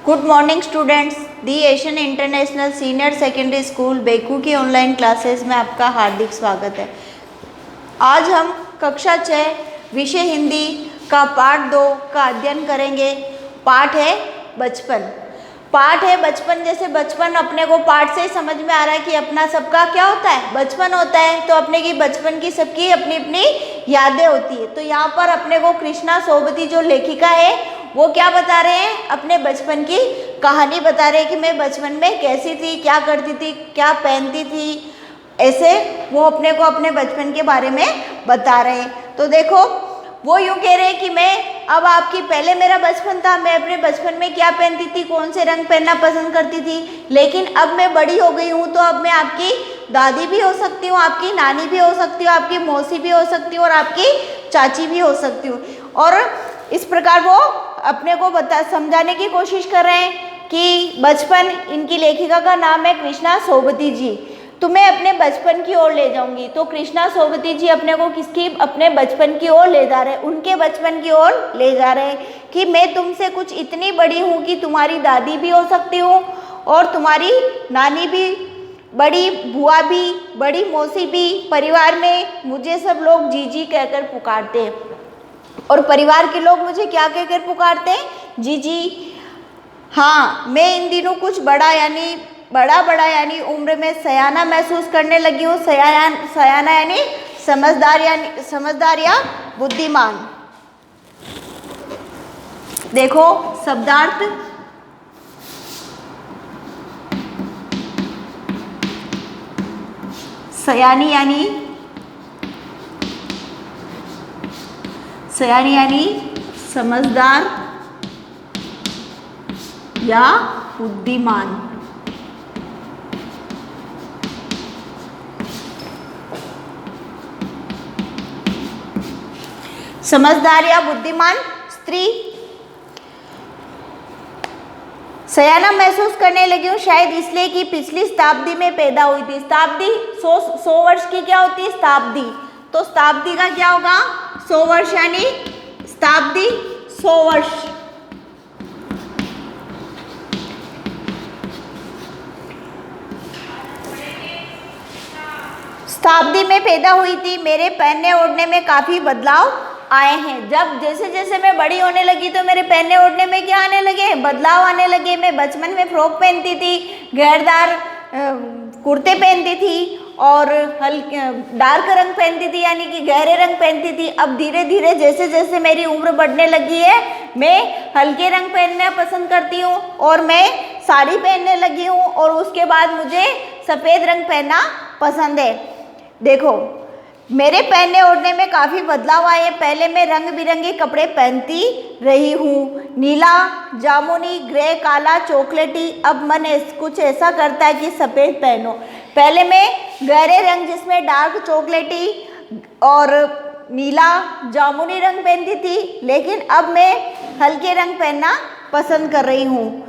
Good morning students. The Asian international senior secondary school बेकू की online classes में आपका हार्दिक स्वागत है। आज हम कक्षा 6 विषय हिंदी का पाठ 2 का अध्ययन करेंगे। पाठ है बचपन। जैसे बचपन अपने को पाठ से ही समझ में आ रहा है कि अपना सबका क्या होता है, बचपन होता है। तो अपने की बचपन की सबकी अपनी अपनी यादें होती है। तो यहाँ पर अपने को कृष्णा सोबती जो लेखिका है वो क्या बता रहे हैं, अपने बचपन की कहानी बता रहे हैं कि मैं बचपन में कैसी थी, क्या करती थी, क्या पहनती थी। ऐसे वो अपने को अपने बचपन के बारे में बता रहे हैं। तो देखो वो यूँ कह रहे हैं कि मैं अब आपकी, पहले मेरा बचपन था, मैं अपने बचपन में क्या पहनती थी, कौन से रंग पहनना पसंद करती थी, लेकिन अब मैं बड़ी हो गई हूँ तो अब मैं आपकी दादी भी हो सकती हूँ, आपकी नानी भी हो सकती हूँ, आपकी मौसी भी हो सकती हूँ और आपकी चाची भी हो सकती हूँ। और इस प्रकार वो अपने को समझाने की कोशिश कर रहे हैं कि बचपन, इनकी लेखिका का नाम है कृष्णा सोबती जी। तुम्हें अपने बचपन की ओर ले जाऊंगी। तो कृष्णा सोबती जी अपने को किसकी, अपने बचपन की ओर ले जा रहे हैं, उनके बचपन की ओर ले जा रहे हैं कि मैं तुमसे कुछ इतनी बड़ी हूँ कि तुम्हारी दादी भी हो सकती हूँ और तुम्हारी नानी भी, बड़ी बुआ भी, बड़ी मौसी भी। परिवार में मुझे सब लोग जीजी कहकर पुकारते हैं और परिवार के लोग मुझे क्या कहकर पुकारते हैं, जीजी। हाँ, मैं इन दिनों कुछ बड़ा यानी उम्र में सयाना महसूस करने लगी हूँ। सयाना यानी समझदार या बुद्धिमान। देखो शब्दार्थ, सयानी यानी समझदार या बुद्धिमान। समझदार या बुद्धिमान स्त्री। सयाना महसूस करने लगी हूँ शायद इसलिए कि पिछली शताब्दी में पैदा हुई थी। शताब्दी 100 वर्ष की क्या होती है, शताब्दी। तो शताब्दी का क्या होगा, 100 वर्ष, यानी शताब्दी 100 वर्ष। शताब्दी में पैदा हुई थी। मेरे पहनने ओढ़ने में काफ़ी बदलाव आए हैं। जब जैसे जैसे मैं बड़ी होने लगी तो मेरे पहनने ओढ़ने में क्या आने लगे, बदलाव आने लगे। मैं बचपन में फ्रॉक पहनती थी, घेरदार कुर्ते पहनती थी और डार्क रंग पहनती थी, यानी कि गहरे रंग पहनती थी। अब धीरे धीरे जैसे जैसे मेरी उम्र बढ़ने लगी है, मैं हल्के रंग पहनना पसंद करती हूँ और मैं साड़ी पहनने लगी हूँ और उसके बाद मुझे सफ़ेद रंग पहनना पसंद है। देखो मेरे पहनने ओढ़ने में काफ़ी बदलाव आए हैं। पहले मैं रंग बिरंगे कपड़े पहनती रही हूँ, नीला, जामुनी, ग्रे, काला, चॉकलेटी। अब मन कुछ ऐसा करता है कि सफ़ेद पहनो। पहले मैं गहरे रंग जिसमें डार्क चॉकलेटी और नीला, जामुनी रंग पहनती थी, लेकिन अब मैं हल्के रंग पहनना पसंद कर रही हूँ।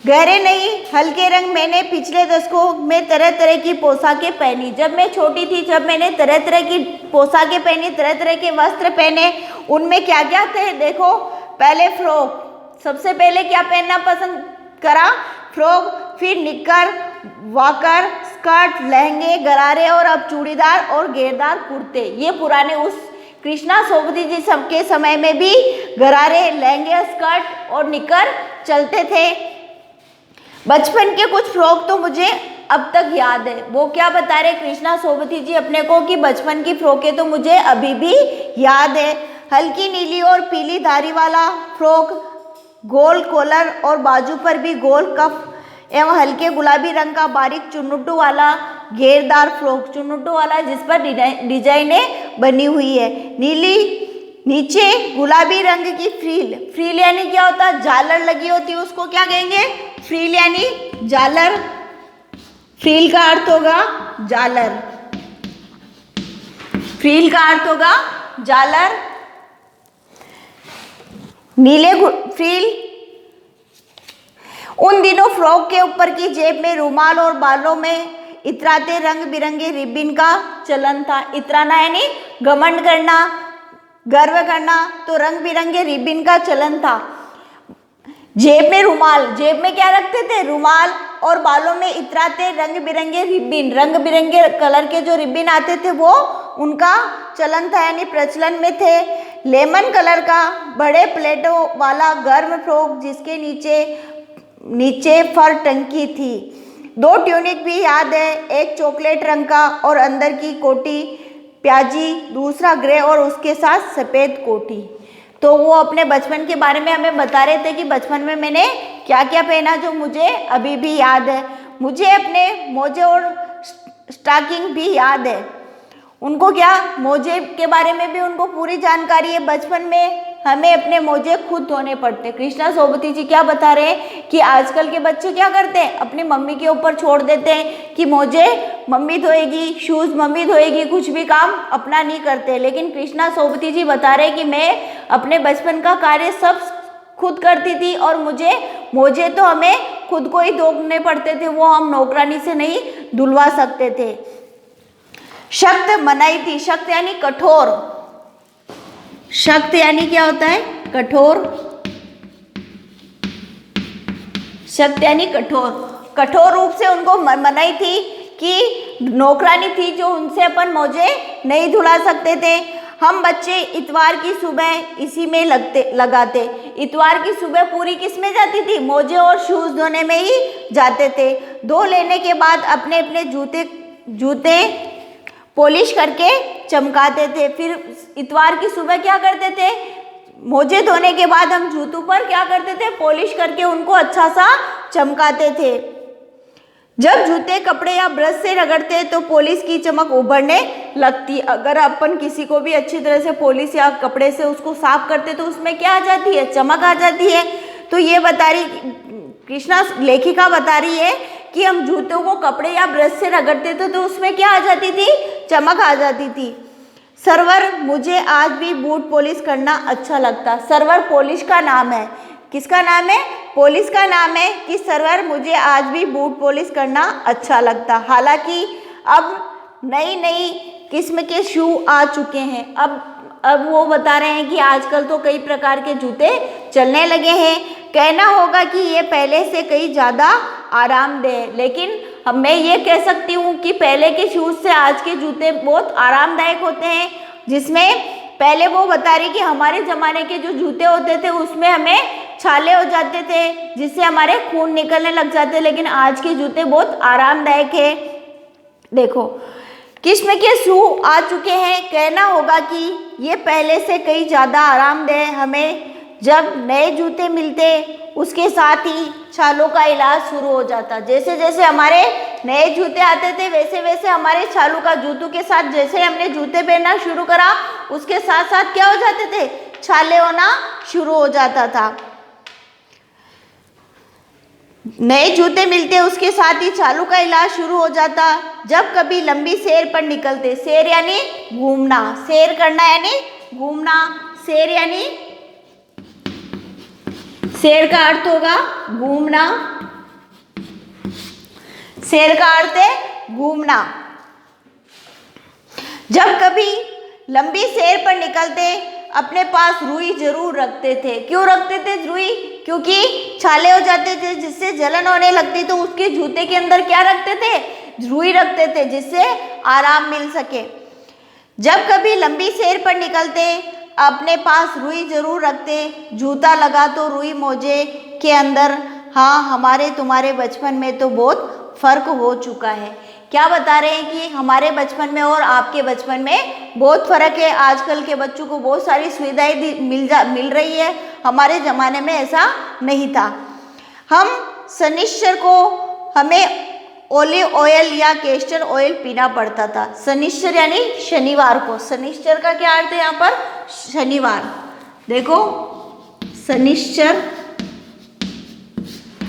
गहरे नहीं, हल्के रंग। मैंने पिछले दशकों में तरह तरह की पोशाकें पहनी। जब मैं छोटी थी, जब मैंने तरह तरह की पोशाकें पहनी, तरह तरह के वस्त्र पहने। उनमें क्या क्या थे, देखो पहले फ्रॉक, सबसे पहले क्या पहनना पसंद करा, फ्रॉक, फिर निक्कर, वाकर, स्कर्ट, लहंगे, गरारे और अब चूड़ीदार और घेरदार कुर्ते। ये पुराने उस कृष्णा सोबती जी सबके समय में भी गरारे, लहंगे, स्कर्ट और निक्कर चलते थे। बचपन के कुछ फ्रॉक तो मुझे अब तक याद है। वो क्या बता रहे कृष्णा सोबती जी अपने को कि बचपन की फ्रॉकें तो मुझे अभी भी याद है। हल्की नीली और पीली धारी वाला फ्रॉक, गोल कॉलर और बाजू पर भी गोल कफ एवं हल्के गुलाबी रंग का बारीक चुन्नुटू वाला घेरदार फ्रॉक, चुन्नुटू वाला जिस पर डिजाइनें बनी हुई है। नीली नीचे गुलाबी रंग की फ्रील यानी क्या होता है, झालर लगी होती है, उसको क्या कहेंगे, फ्रील यानी झालर। फ्रील का अर्थ होगा झालर, फ्रील का अर्थ होगा झालर। नीले फ्रील। उन दिनों फ्रॉक के ऊपर की जेब में रुमाल और बालों में इतराते रंग बिरंगे रिबिन का चलन था। इतराना यानी घमंड करना, गर्व करना, तो रंग बिरंगे रिबिन का चलन था। जेब में रुमाल, जेब में क्या रखते थे? रुमाल। और बालों में इतराते रंग बिरंगे रिब्बिन, रंग बिरंगे कलर के जो रिब्बिन आते थे वो उनका चलन था, यानी प्रचलन में थे। लेमन कलर का बड़े प्लेटों वाला गर्म फ्रॉक जिसके नीचे फर टंकी थी। 2 ट्यूनिक भी याद है, एक चॉकलेट रंग का और अंदर की कोटी प्याजी, दूसरा ग्रे और उसके साथ सफ़ेद कोटी। तो वो अपने बचपन के बारे में हमें बता रहे थे कि बचपन में मैंने क्या क्या पहना जो मुझे अभी भी याद है। मुझे अपने मोजे और स्टॉकिंग भी याद है। उनको क्या, मोजे के बारे में भी उनको पूरी जानकारी है। बचपन में हमें अपने मोजे खुद धोने पड़ते। कृष्णा सोबती जी क्या बता रहे हैं कि आजकल के बच्चे क्या करते हैं, अपनी मम्मी के ऊपर छोड़ देते हैं कि मोजे मम्मी धोएगी, शूज़ मम्मी धोएगी, कुछ भी काम अपना नहीं करते। लेकिन कृष्णा सोबती जी बता रहे हैं कि मैं अपने बचपन का कार्य सब खुद करती थी और मुझे मोजे तो हमें खुद को ही धोने पड़ते थे, वो हम नौकरानी से नहीं धुलवा सकते थे। सख्त मनाई थी, सख्त यानी कठोर, सख्त यानी क्या होता है? कठोर। सख्त यानी कठोर, कठोर रूप से उनको मनाई थी कि नौकरानी थी जो उनसे अपन मोजे नहीं धुला सकते थे। हम बच्चे इतवार की सुबह इसी में लगाते। इतवार की सुबह पूरी किस में जाती थी? मोजे और शूज़ धोने में ही जाते थे। धो लेने के बाद अपने अपने जूते पॉलिश करके चमकाते थे। फिर इतवार की सुबह क्या करते थे? मोजे धोने के बाद हम जूतों पर क्या करते थे? पॉलिश करके उनको अच्छा सा चमकाते थे। जब जूते कपड़े या ब्रश से रगड़ते तो पॉलिश की चमक उभरने लगती। अगर अपन किसी को भी अच्छी तरह से पॉलिश या कपड़े से उसको साफ करते तो उसमें क्या आ जाती है? चमक आ जाती है। तो ये बता रही कृष्णा लेखिका बता रही है कि हम जूतों को कपड़े या ब्रश से रगड़ते थे तो उसमें क्या आ जाती थी? चमक आ जाती थी। सरवर, मुझे आज भी बूट पॉलिश करना अच्छा लगता। सरवर पॉलिश का नाम है। किसका नाम है? पॉलिश का नाम है कि सरवर मुझे आज भी बूट पॉलिश करना अच्छा लगता। हालांकि अब नई किस्म के शू आ चुके हैं। अब वो बता रहे हैं कि आजकल तो कई प्रकार के जूते चलने लगे हैं। कहना होगा कि ये पहले से कई ज़्यादा आरामदेह है, लेकिन मैं ये कह सकती हूँ कि पहले के शूज़ से आज के जूते बहुत आरामदायक होते हैं। जिसमें पहले वो बता रही कि हमारे ज़माने के जो जूते होते थे उसमें हमें छाले हो जाते थे जिससे हमारे खून निकलने लग जाते, लेकिन आज के जूते बहुत आरामदायक है। देखो किस्म के शू आ चुके हैं। कहना होगा कि ये पहले से कई ज़्यादा आरामदेह। हमें जब नए जूते मिलते उसके साथ ही छालों का इलाज शुरू हो जाता। जैसे जैसे हमारे नए जूते आते थे वैसे वैसे हमारे छालों का जूतों के साथ जैसे हमने जूते पहनना शुरू करा उसके साथ साथ क्या हो जाते थे? छाले होना शुरू हो जाता था। नए जूते मिलते उसके साथ ही छालों का इलाज शुरू हो जाता। जब कभी लंबी सैर पर निकलते, सैर यानी घूमना, सैर करना यानी घूमना, सैर यानी सैर का अर्थ होगा घूमना, सैर का अर्थ है घूमना। जब कभी लंबी सैर पर निकलते अपने पास रुई जरूर रखते थे। क्यों रखते थे रुई? क्योंकि छाले हो जाते थे जिससे जलन होने लगती, तो उसके जूते के अंदर क्या रखते थे? रुई रखते थे जिससे आराम मिल सके। जब कभी लंबी सैर पर निकलते अपने पास रुई जरूर रखते। जूता लगा तो रुई मोजे के अंदर। हाँ, हमारे तुम्हारे बचपन में तो बहुत फर्क हो चुका है। क्या बता रहे हैं कि हमारे बचपन में और आपके बचपन में बहुत फ़र्क है। आजकल के बच्चों को बहुत सारी सुविधाएं मिल रही है, हमारे ज़माने में ऐसा नहीं था। हम शनिश्चर को हमें ओलिव ऑयल या कैस्टर ऑयल पीना पड़ता था। शनिश्चर यानी शनिवार को। शनिश्चर का क्या अर्थ है यहाँ पर? शनिवार। देखो शनिश्चर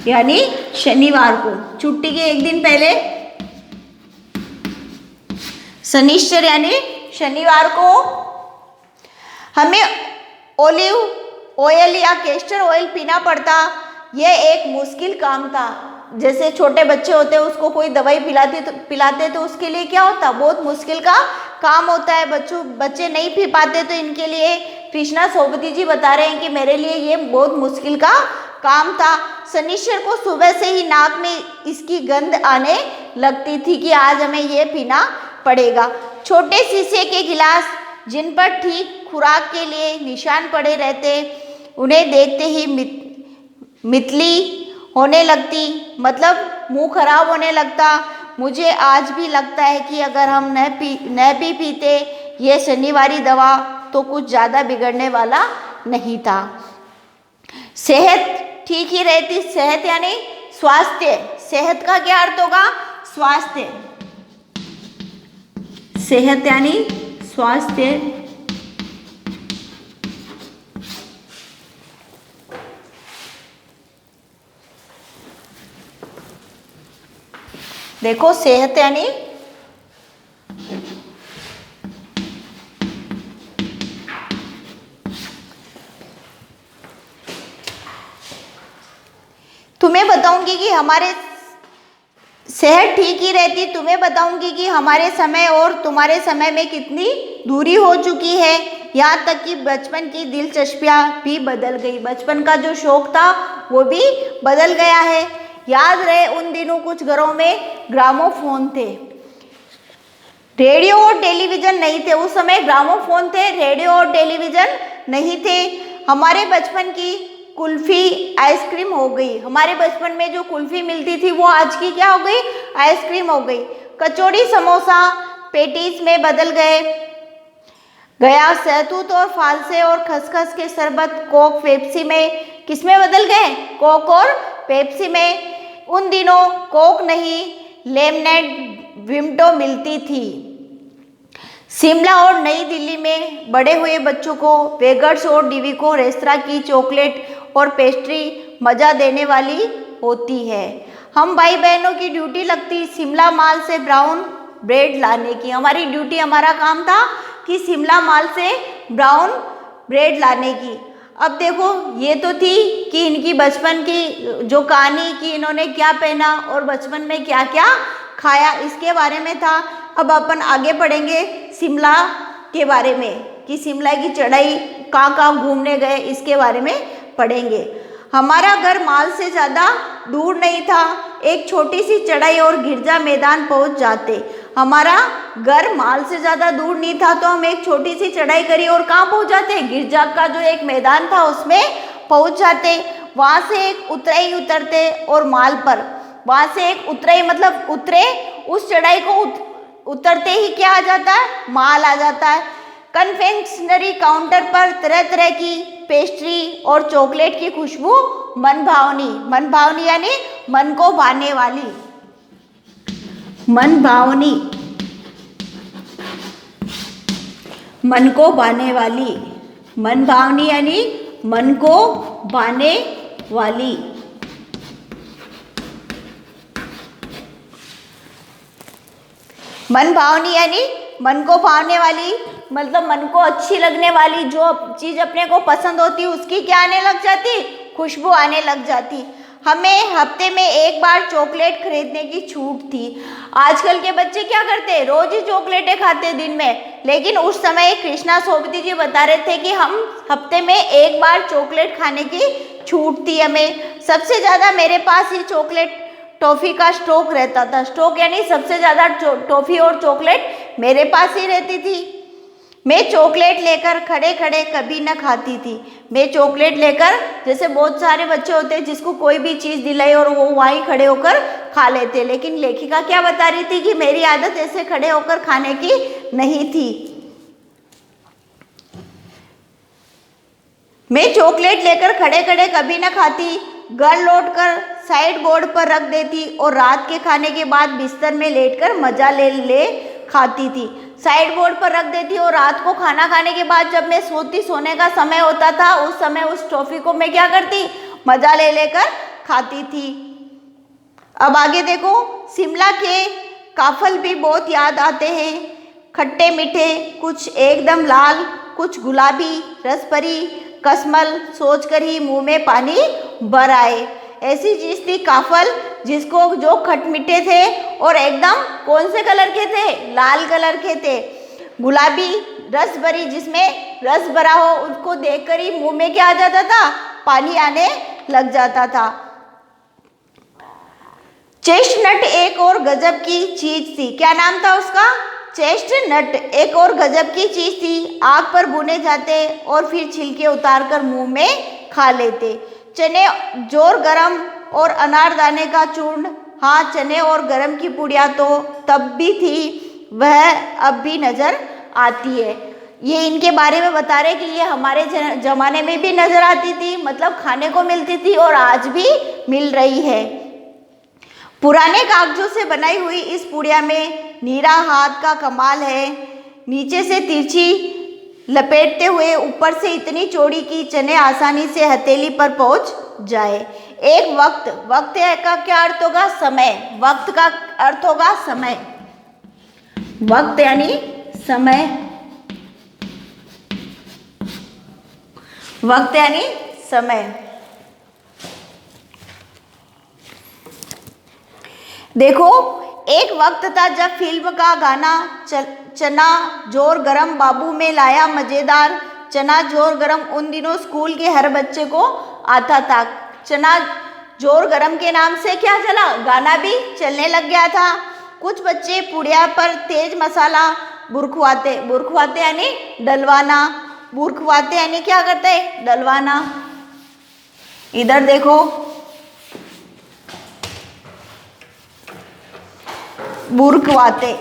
यानी शनिवार को, छुट्टी के एक दिन पहले शनिश्चर यानी शनिवार को हमें ओलिव ऑयल या कैस्टर ऑयल पीना पड़ता। यह एक मुश्किल काम था। जैसे छोटे बच्चे होते हैं उसको कोई दवाई पिलाते तो उसके लिए क्या होता? बहुत मुश्किल का काम होता है। बच्चे नहीं पी पाते तो इनके लिए कृष्णा सोबती जी बता रहे हैं कि मेरे लिए ये बहुत मुश्किल का काम था। शनिश्चर को सुबह से ही नाक में इसकी गंध आने लगती थी कि आज हमें ये पीना पड़ेगा। छोटे शीशे के गिलास जिन पर ठीक खुराक के लिए निशान पड़े रहते, उन्हें देखते ही मितली होने लगती, मतलब मुंह खराब होने लगता। मुझे आज भी लगता है कि अगर हम न भी पीते ये शनिवारी दवा तो कुछ ज़्यादा बिगड़ने वाला नहीं था। सेहत ठीक ही रहती। सेहत यानी स्वास्थ्य। सेहत का क्या अर्थ होगा? स्वास्थ्य। सेहत यानी स्वास्थ्य। देखो सेहत यानी तुम्हें बताऊंगी कि हमारे सेहत ठीक ही रहती। तुम्हें बताऊंगी कि हमारे समय और तुम्हारे समय में कितनी दूरी हो चुकी है। यहाँ तक कि बचपन की दिलचस्पियाँ भी बदल गई। बचपन का जो शौक था वो भी बदल गया है। याद रहे उन दिनों कुछ घरों में ग्रामोफोन थे, रेडियो और टेलीविज़न नहीं थे। उस समय ग्रामोफोन थे, रेडियो और टेलीविज़न नहीं थे। हमारे बचपन की कुल्फ़ी आइसक्रीम हो गई। हमारे बचपन में जो कुल्फ़ी मिलती थी वो आज की क्या हो गई? आइसक्रीम हो गई। कचौड़ी समोसा पेटीज में बदल गया। सहतूत और फालसे और खसखस के शरबत कोक पेप्सी में किस में बदल गए? कोक और पेप्सी में। उन दिनों कोक नहीं, लेमनेड विम्टो मिलती थी। शिमला और नई दिल्ली में बड़े हुए बच्चों को वेगर्स और डिविको रेस्तरां की चॉकलेट और पेस्ट्री मज़ा देने वाली होती है। हम भाई बहनों की ड्यूटी लगती शिमला माल से ब्राउन ब्रेड लाने की। हमारी ड्यूटी, हमारा काम था कि शिमला माल से ब्राउन ब्रेड लाने की। अब देखो ये तो थी कि इनकी बचपन की जो कहानी कि इन्होंने क्या पहना और बचपन में क्या क्या खाया, इसके बारे में था। अब अपन आगे पढ़ेंगे शिमला के बारे में कि शिमला की चढ़ाई कहाँ घूमने गए, इसके बारे में पढ़ेंगे। हमारा घर माल से ज़्यादा दूर नहीं था। एक छोटी सी चढ़ाई और गिरजा मैदान पहुंच जाते। हमारा घर माल से ज़्यादा दूर नहीं था तो हम एक छोटी सी चढ़ाई करी और कहाँ पहुंच जाते? गिरजा का जो एक मैदान था उसमें पहुंच जाते। वहाँ से एक उतराई उतरते और माल पर, वहाँ से एक उतराई मतलब उतरे, उस चढ़ाई को उतरते ही क्या आ जाता है? माल आ जाता है। कन्फेक्शनरी काउंटर पर तरह तरह की पेस्ट्री और चॉकलेट की खुशबू मनभावनी। मनभावनी यानी मन को भाने वाली। मनभावनी, मन को भाने वाली। मनभावनी यानी मन को भाने वाली। मनभावनी यानी मन को भावने वाली, मतलब मन को अच्छी लगने वाली। जो चीज़ अपने को पसंद होती उसकी क्या आने लग जाती? खुशबू आने लग जाती। हमें हफ्ते में एक बार चॉकलेट खरीदने की छूट थी। आजकल के बच्चे क्या करते? रोज ही चॉकलेटें खाते दिन में। लेकिन उस समय कृष्णा सोबती जी बता रहे थे कि हम हफ्ते में एक बार चॉकलेट खाने की छूट थी हमें। सबसे ज़्यादा मेरे पास ही चॉकलेट टॉफ़ी का स्टॉक रहता था। स्टॉक यानी सबसे ज़्यादा टॉफ़ी और चॉकलेट मेरे पास ही रहती थी। मैं चॉकलेट लेकर खड़े खड़े कभी न खाती थी। मैं चॉकलेट लेकर, जैसे बहुत सारे बच्चे होते हैं जिसको कोई भी चीज़ दिलाई और वो वहीं खड़े होकर खा लेते, लेकिन लेखिका क्या बता रही थी कि मेरी आदत ऐसे खड़े होकर खाने की नहीं थी। मैं चॉकलेट लेकर खड़े खड़े कभी न खाती। घर लौटकर साइड बोर्ड पर रख देती और रात के खाने के बाद बिस्तर में लेटकर मजा ले खाती थी। साइड बोर्ड पर रख देती और रात को खाना खाने के बाद जब मैं सोने का समय होता था उस समय उस टॉफ़ी को मैं क्या करती? मजा लेकर खाती थी। अब आगे देखो, शिमला के काफल भी बहुत याद आते हैं। खट्टे मीठे, कुछ एकदम लाल, कुछ गुलाबी, रसभरी कस्मल सोचकर ही मुंह में पानी भर आए। ऐसी चीज़ थी काफल जिसको जो खटमीठे थे और एकदम कौन से कलर के थे? लाल कलर के थे। गुलाबी रस भरी, जिसमें रस भरा हो, उसको देखकर ही मुंह में क्या आ जाता था? पानी आने लग जाता था। चेस्टनट एक और गजब की चीज थी। क्या नाम था उसका? चेस्टनट एक और गजब की चीज थी। आग पर भुने जाते और फिर छिलके उतारकर मुंह में खा लेते। चने जोर गरम और अनारदाने का चूर्ण, हाँ चने और गरम की पुड़िया तो तब भी थी, वह अब भी नजर आती है। ये इनके बारे में बता रहे कि ये हमारे जमाने में भी नजर आती थी, मतलब खाने को मिलती थी और आज भी मिल रही है। पुराने कागजों से बनाई हुई इस पुड़िया में नीरा हाथ का कमाल है। नीचे से तिरछी लपेटते हुए ऊपर से इतनी चौड़ी कि चने आसानी से हथेली पर पहुंच जाए। एक वक्त, वक्त का क्या अर्थ होगा? समय। वक्त का अर्थ होगा समय। वक्त यानी समय। वक्त यानी समय। देखो, एक वक्त था जब फिल्म का गाना चना जोर गरम बाबू में लाया मजेदार। चना जोर गरम उन दिनों स्कूल के हर बच्चे को आता था। चना जोर गरम के नाम से क्या चला? गाना भी चलने लग गया था। कुछ बच्चे पुड़िया पर तेज मसाला बुरखवाते। बुरखवाते यानी डलवाना। बुरखवाते यानी क्या करते? डलवाना। इधर देखो, बुरखवाते,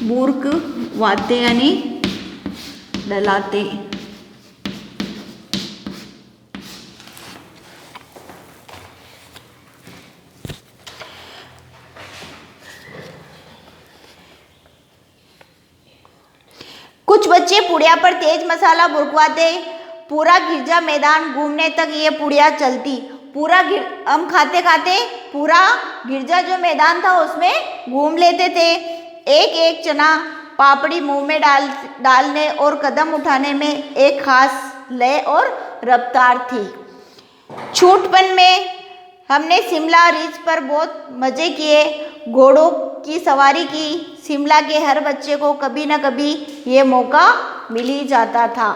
बुरखवाते यानी डलाते। कुछ बच्चे पुड़िया पर तेज मसाला बुरखवाते। पूरा गिरजा मैदान घूमने तक ये पुड़िया चलती। पूरा हम खाते खाते पूरा गिरजा जो मैदान था उसमें घूम लेते थे। एक एक चना पापड़ी मुंह में डालने और कदम उठाने में एक खास लय और रफ्तार थी। छूटपन में हमने शिमला रिज पर बहुत मजे किए। घोड़ों की सवारी की। शिमला के हर बच्चे को कभी न कभी ये मौका मिल ही जाता था।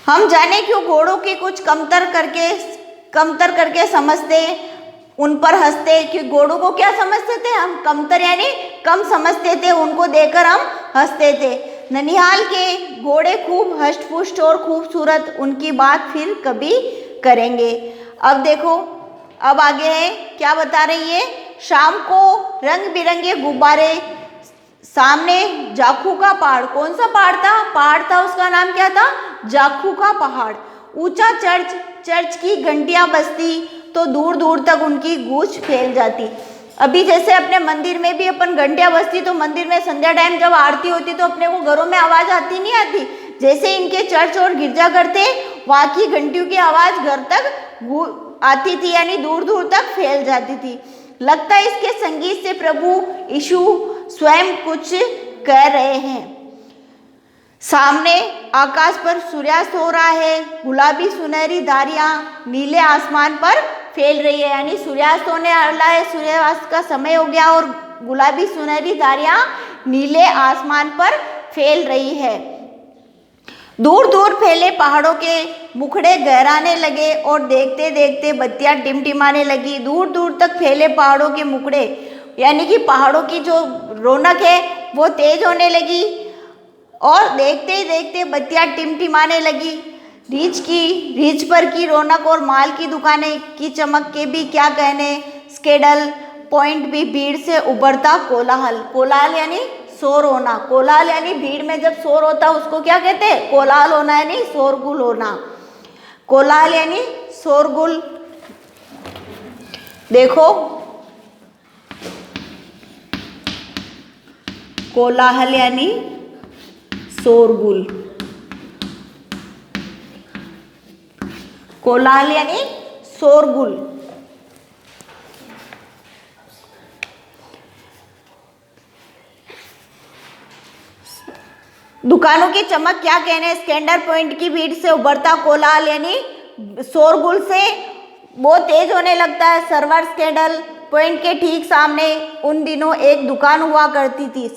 हम जाने क्यों घोड़ों की कुछ कमतर करके समझते, उन पर हंसते। कि घोड़ों को क्या समझते थे हम? कमतर यानी कम समझते थे, उनको देखकर हम हंसते थे। ननिहाल के घोड़े खूब हष्ट-पुष्ट और खूबसूरत, उनकी बात फिर कभी करेंगे। अब देखो, अब आगे है, क्या बता रही है? शाम को रंग बिरंगे गुब्बारे, सामने जाखू का पहाड़। कौन सा पहाड़ था? पहाड़ था, उसका नाम क्या था? जाखू का पहाड़। ऊंचा चर्च की घंटियां बजती तो दूर दूर तक उनकी गूंज फैल जाती। अभी जैसे अपने मंदिर में भी अपन घंटियां बजती तो मंदिर में संध्या टाइम जब आरती होती तो अपने को घरों में आवाज आती नहीं आती? जैसे इनके चर्च और गिरजाघर थे, वहां की घंटियों की आवाज घर तक आती थी, यानी दूर दूर तक फैल जाती थी। लगता है इसके संगीत से प्रभु यीशु स्वयं कुछ कह रहे हैं। सामने आकाश पर सूर्यास्त हो रहा है। गुलाबी सुनहरी धारियां नीले आसमान पर फैल रही है, यानी सूर्यास्त होने वाला है, सूर्यास्त का समय हो गया और गुलाबी सुनहरी धारियां नीले आसमान पर फैल रही है। दूर दूर फैले पहाड़ों के मुखड़े गहराने लगे और देखते देखते बत्तियां टिमटिमाने लगी। दूर दूर तक फैले पहाड़ों के मुखड़े, यानी कि पहाड़ों की जो रौनक है वो तेज होने लगी और देखते ही देखते बत्तियां टिमटिमाने लगी। रिज पर की रौनक और माल की दुकानें की चमक के भी क्या कहने। स्केडल पॉइंट भी भीड़ से उभरता कोलाहल। कोलाहल यानी शोर होना। कोलाहल यानी भीड़ में जब शोर होता उसको क्या कहते हैं? कोलाहल होना यानी शोरगुल होना। कोलाहल यानी शोरगुल। देखो, कोलाहल यानी शोरगुल। कोलाहल यानी शोरगुल। दुकानों की चमक क्या कहने। स्कैंडर पॉइंट की भीड़ से उभरता कोलाहल यानी शोरगुल से बहुत तेज होने लगता है। सर्वर स्कैंडल पॉइंट के ठीक सामने उन दिनों एक दुकान हुआ करती थी।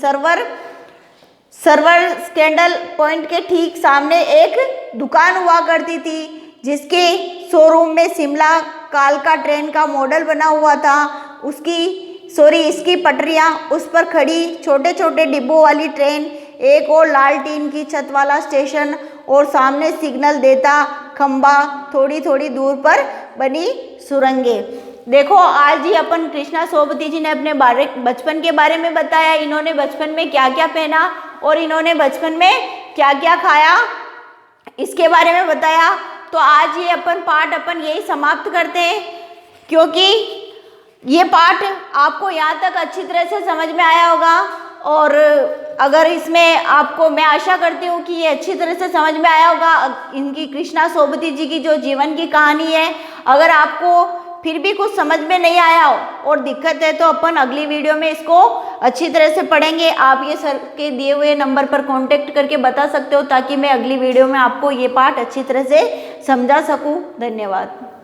सर्वर स्कैंडल पॉइंट के ठीक सामने एक दुकान हुआ करती थी, जिसके शोरूम में शिमला कालका ट्रेन का मॉडल बना हुआ था। इसकी पटरियाँ, उस पर खड़ी छोटे छोटे डिब्बों वाली ट्रेन, एक और लाल टीन की छत वाला स्टेशन और सामने सिग्नल देता खंबा, थोड़ी थोड़ी दूर पर बनी सुरंगें। देखो, आज ही अपन कृष्णा सोबती जी ने अपने बचपन के बारे में बताया। इन्होंने बचपन में क्या क्या पहना और इन्होंने बचपन में क्या क्या खाया, इसके बारे में बताया। तो आज ये पाठ यही समाप्त करते हैं, क्योंकि ये पाठ आपको यहाँ तक अच्छी तरह से समझ में आया होगा। और अगर इसमें आपको, मैं आशा करती हूँ कि ये अच्छी तरह से समझ में आया होगा। इनकी कृष्णा सोबती जी की जो जीवन की कहानी है, अगर आपको फिर भी कुछ समझ में नहीं आया हो और दिक्कत है, तो अपन अगली वीडियो में इसको अच्छी तरह से पढ़ेंगे। आप ये सर के दिए हुए नंबर पर कांटेक्ट करके बता सकते हो, ताकि मैं अगली वीडियो में आपको ये पाठ अच्छी तरह से समझा सकूं। धन्यवाद।